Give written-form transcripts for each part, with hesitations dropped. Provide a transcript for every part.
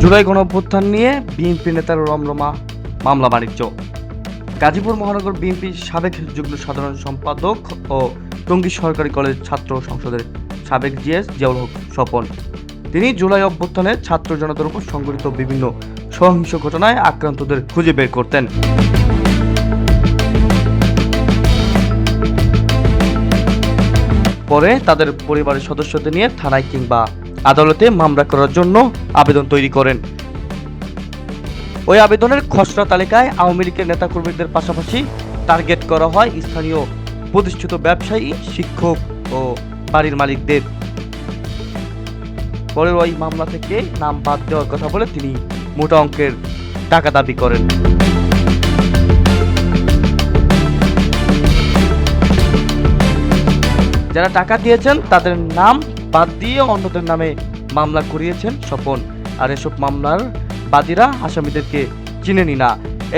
জুলাই গণঅভ্যুত্থান নিয়ে বিএনপি নেতার রমরমা মামলা বাণিজ্য। গাজীপুর মহানগর বিএনপির সাবেক যুগ্ম সাধারণ সম্পাদক ও টঙ্গী সরকারি কলেজ ছাত্র সংসদের সাবেক জিএস জিয়াউল হক স্বপন, তিনি জুলাই অভ্যুত্থানে ছাত্র জনতার উপর সংঘটিত বিভিন্ন সহিংস ঘটনায় আক্রান্তদের খুঁজে বের করতেন। পরে তাদের পরিবারের সদস্যদের নিয়ে থানায় কিংবা আদালতে মামলা করার জন্য আবেদন তৈরি করেন। ওই আবেদনের খসড়া তালিকায় আওয়ামী লীগের নেতাকর্মীদের পাশাপাশি টার্গেট করা হয় স্থানীয় প্রতিষ্ঠিত ব্যবসায়ী, শিক্ষক ও বাড়ির মালিকদের। পরে ওই মামলা থেকে নাম বাদ দেওয়ার কথা বলে তিনি মোটা অঙ্কের টাকা দাবি করেন। যারা টাকা দিয়েছেন তাদের নাম বাদ দিয়ে অন্যদের নামে মামলা করিয়েছেন স্বপন। আর এসব মামলার বাদীরা আসামিদেরকে চিনেনি না।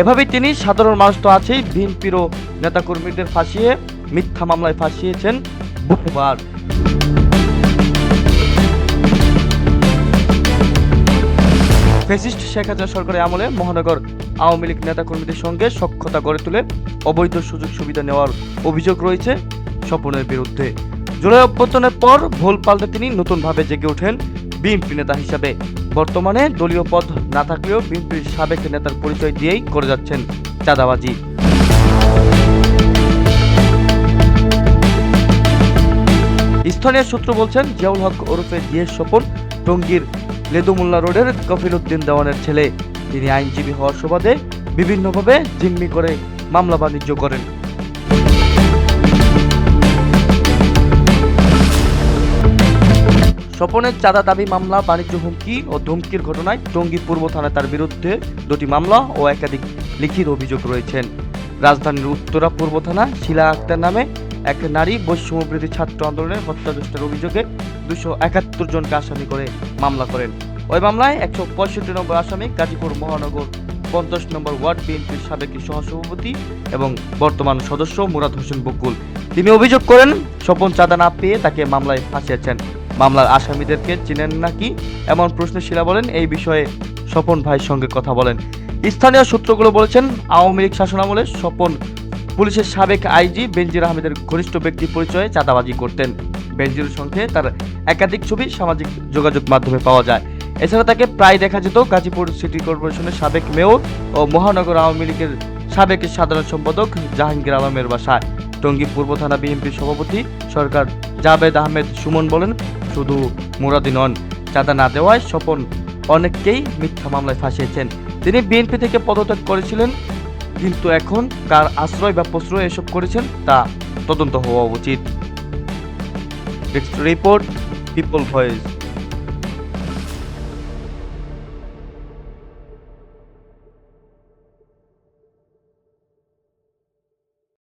এভাবেই তিনি সাধারণ মানুষ তো আছেই, বিএনপিরও নেতাকর্মীদের ফাঁসিয়ে মিথ্যা মামলায় ফাঁসিয়েছেন বহুবার। ফ্যাসিস্ট শেখ হাসিনা সরকারের আমলে মহানগর আওয়ামী লীগ নেতাকর্মীদের সঙ্গে সখ্যতা গড়ে তুলে অবৈধ সুযোগ সুবিধা নেওয়ার অভিযোগ রয়েছে স্বপনের বিরুদ্ধে। জুলাই অভ্যুত্থানের পর ভোল পাল্টে তিনি নতুনভাবে জেগে ওঠেন বিএনপি নেতা হিসাবে। বর্তমানে দলীয় পদ না থাকলেও বিএনপির সাবেক নেতার পরিচয় দিয়েই করে যাচ্ছেন চাঁদাবাজি। স্থানীয় সূত্র বলছেন, জিয়াউল হক ওরফে জিএস স্বপন টঙ্গীর লেদুমুল্লা রোডের কফিল উদ্দিন দেওয়ানের ছেলে। তিনি আইনজীবী হওয়ার সুবাদে বিভিন্নভাবে জিম্মি করে মামলা বাণিজ্য করেন। স্বপনের চাঁদা দাবি মামলা, বাণিজ্য হুমকি ও ধমকির ঘটনায় টঙ্গী পূর্ব থানায় তার বিরুদ্ধে 2টি মামলা ও একাধিক লিখিত অভিযোগ রয়েছেন। রাজধানীর উত্তরা পূর্ব থানা শিলা আক্তার নামে এক নারী বৈষম্যবিরোধী ছাত্র আন্দোলনের হত্যাযজ্ঞের অভিযোগে 271 জনকে আসামি করে মামলা করেন। ওই মামলায় 165 নম্বর আসামি গাজীপুর মহানগর 50 নম্বর ওয়ার্ড বিএনপির সাবেক সহসভাপতি এবং বর্তমান সদস্য মুরাদ হোসেন বকুল। তিনি অভিযোগ করেন, স্বপন চাঁদা না পেয়ে তাকে মামলায় ফাঁসিয়েছেন। মামলার আসামিদেরকে চিনেন নাকি এমন প্রশ্নে শিলা বলেন, এই বিষয়ে স্বপন ভাইয়ের সঙ্গে কথা বলেন। স্থানীয় সূত্রগুলো বলেছেন, আওয়ামী লীগ শাসনামলে স্বপন পুলিশের সাবেক আইজি বেনজির আহমেদের ঘনিষ্ঠ ব্যক্তি পরিচয়ে চাঁদাবাজি করতেন। বেনজিরের সঙ্গে তার একাধিক ছবি সামাজিক যোগাযোগ মাধ্যমে পাওয়া যায়। এছাড়া তাকে প্রায় দেখা যেত গাজীপুর সিটি কর্পোরেশনের সাবেক মেয়র ও মহানগর আওয়ামী লীগের সাবেক সাধারণ সম্পাদক জাহাঙ্গীর আলমের বাসায়। টঙ্গী পূর্ব থানা বিএনপির সভাপতি সরকার জাবেদ আহমেদ সুমন বলেন, শুধু মুরাদি নন, চাঁদা না দেওয়ায় স্বপন অনেককেই মিথ্যা মামলায় ফাঁসিয়েছেন। তিনি বিএনপি থেকে পদত্যাগ করেছিলেন, কিন্তু এখন কার আশ্রয় বা প্রশ্রয় এসব করেছেন তা তদন্ত হওয়া উচিত। Report, people voice.